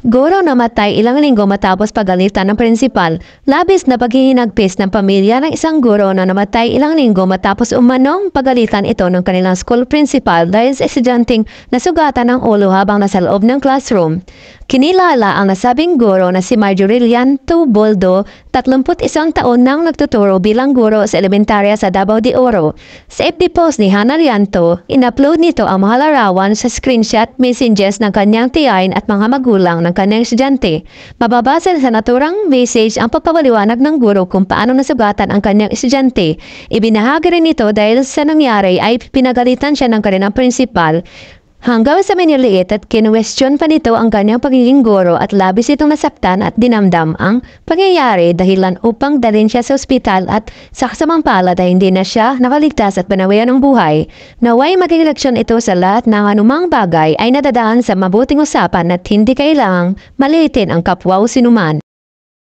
Guro namatay ilang linggo matapos pagalitan ng prinsipal. Labis na paghihinagpis ng pamilya ng isang guro na namatay ilang linggo matapos umanong pagalitan ito ng kanilang school principal dahil sa estudyanteng nasugatan ng ulo habang nasa loob ng classroom. Kinilala ang nasabing guro na si Marjorie Lianto Boldo, 31 taon nang nagtuturo bilang guro sa elementarya sa Davao de Oro. Sa FB post ni Hannah Lianto, in-upload nito ang mga larawan sa screenshot messages ng kanyang tiyahin at mga magulang ng kanyang estudyante. Mababasa sa naturang message ang pagpapaliwanag ng guro kung paano nasugatan ang kanyang estudyante. Ibinahagi rin ito dahil sa nangyari ay pinagalitan siya ng kanilang principal. Hanggang sa maniliit at kinwestiyon pa nito ang kanyang pagiging guro at labis itong nasaktan at dinamdam ang pangyayari dahilan upang dalhin siya sa ospital at sa kasamang palad ay hindi na siya nakaligtas at banawian ng buhay. Naway maging leksyon ito sa lahat ng anumang bagay ay nadadaan sa mabuting usapan at hindi kailangang maliitin ang kapwa o sinuman.